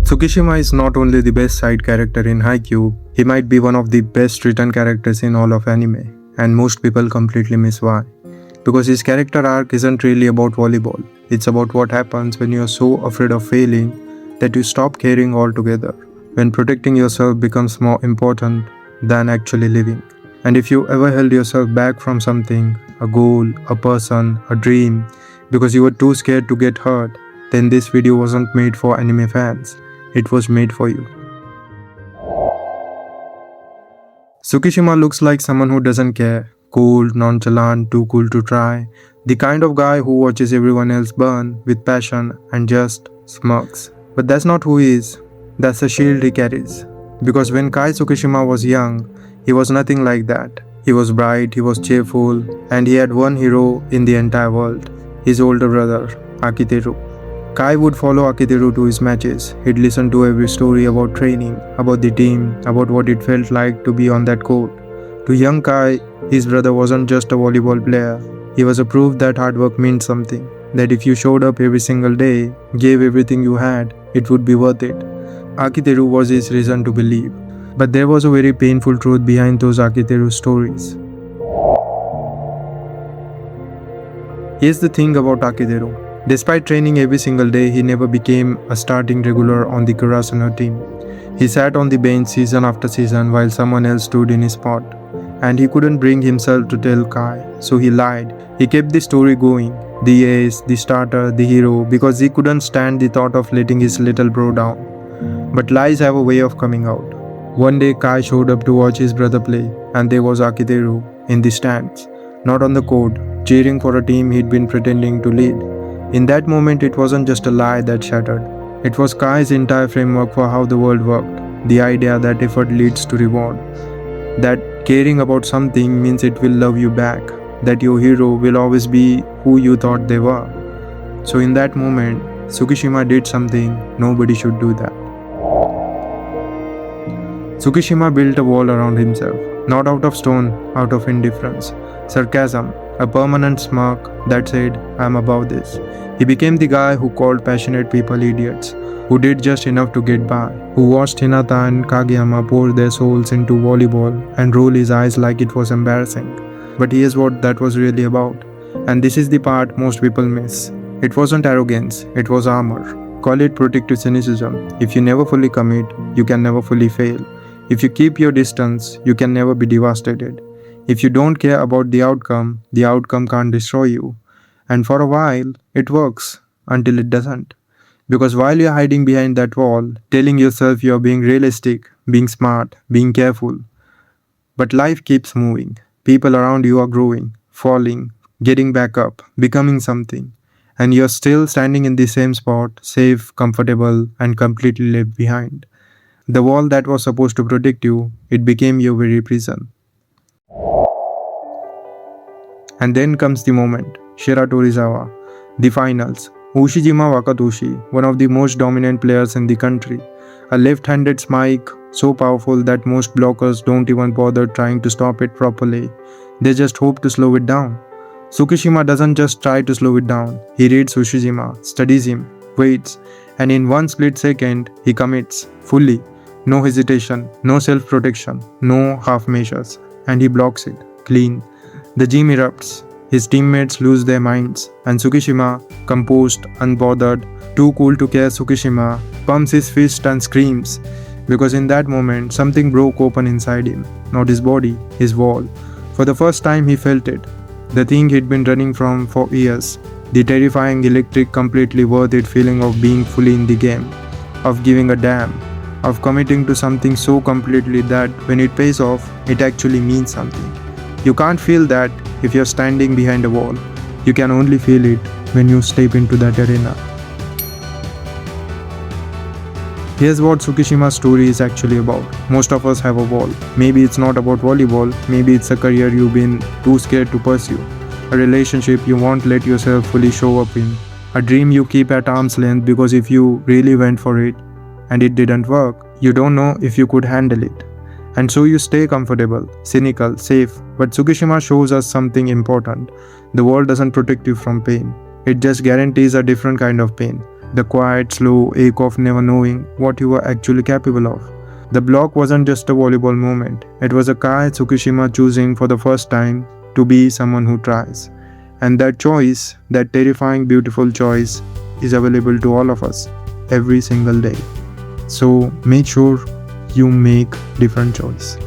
Tsukishima is not only the best side character in Haikyuu, he might be one of the best written characters in all of anime, and most people completely miss why. Because his character arc isn't really about volleyball, it's about what happens when you're so afraid of failing that you stop caring altogether, when protecting yourself becomes more important than actually living. And if you ever held yourself back from something, a goal, a person, a dream, because you were too scared to get hurt, then this video wasn't made for anime fans. It was made for you. Tsukishima looks like someone who doesn't care. Cold, nonchalant, too cool to try. The kind of guy who watches everyone else burn with passion and just smirks. But that's not who he is. That's the shield he carries. Because when Kei Tsukishima was young, he was nothing like that. He was bright, he was cheerful, and he had one hero in the entire world. His older brother, Akiteru. Kai would follow Akiteru to his matches. He'd listen to every story about training, about the team, about what it felt like to be on that court. To young Kai, his brother wasn't just a volleyball player. He was a proof that hard work meant something. That if you showed up every single day, gave everything you had, it would be worth it. Akiteru was his reason to believe. But there was a very painful truth behind those Akiteru stories. Here's the thing about Akiteru. Despite training every single day, he never became a starting regular on the Kurasuno team. He sat on the bench season after season while someone else stood in his spot. And he couldn't bring himself to tell Kai, so he lied. He kept the story going, the ace, the starter, the hero, because he couldn't stand the thought of letting his little bro down. But lies have a way of coming out. One day Kai showed up to watch his brother play, and there was Akiteru in the stands, not on the court, cheering for a team he'd been pretending to lead. In that moment, it wasn't just a lie that shattered. It was Kai's entire framework for how the world worked. The idea that effort leads to reward. That caring about something means it will love you back. That your hero will always be who you thought they were. So in that moment, Tsukishima did something nobody should do that. Tsukishima built a wall around himself. Not out of stone, out of indifference. Sarcasm. A permanent smirk that said, I'm above this. He became the guy who called passionate people idiots, who did just enough to get by, who watched Hinata and Kageyama pour their souls into volleyball and roll his eyes like it was embarrassing. But here's what that was really about. And this is the part most people miss. It wasn't arrogance, it was armor. Call it protective cynicism. If you never fully commit, you can never fully fail. If you keep your distance, you can never be devastated. If you don't care about the outcome can't destroy you. And for a while, it works until it doesn't. Because while you're hiding behind that wall, telling yourself you're being realistic, being smart, being careful. But life keeps moving. People around you are growing, falling, getting back up, becoming something. And you're still standing in the same spot, safe, comfortable, and completely left behind. The wall that was supposed to protect you, it became your very prison. And then comes the moment, Shiratorizawa, the finals. Ushijima Wakatoshi, one of the most dominant players in the country. A left-handed smite so powerful that most blockers don't even bother trying to stop it properly. They just hope to slow it down. Tsukishima doesn't just try to slow it down. He reads Ushijima, studies him, waits, and in one split second, he commits, fully. No hesitation, no self-protection, no half measures. And he blocks it, clean. The gym erupts, his teammates lose their minds, and Tsukishima, composed, unbothered, too cool to care Tsukishima, pumps his fist and screams, because in that moment, something broke open inside him, not his body, his wall. For the first time he felt it, the thing he'd been running from for years, the terrifying electric, completely worth it feeling of being fully in the game, of giving a damn, of committing to something so completely that when it pays off, it actually means something. You can't feel that if you're standing behind a wall. You can only feel it when you step into that arena. Here's what Tsukishima's story is actually about. Most of us have a wall. Maybe it's not about volleyball, maybe it's a career you've been too scared to pursue. A relationship you won't let yourself fully show up in. A dream you keep at arm's length because if you really went for it and it didn't work, you don't know if you could handle it. And so you stay comfortable, cynical, safe. But Tsukishima shows us something important. The world doesn't protect you from pain. It just guarantees a different kind of pain. The quiet, slow ache of never knowing what you were actually capable of. The block wasn't just a volleyball moment, it was a Kei Tsukishima choosing for the first time to be someone who tries. And that choice, that terrifying, beautiful choice, is available to all of us every single day. So make sure you make different choice.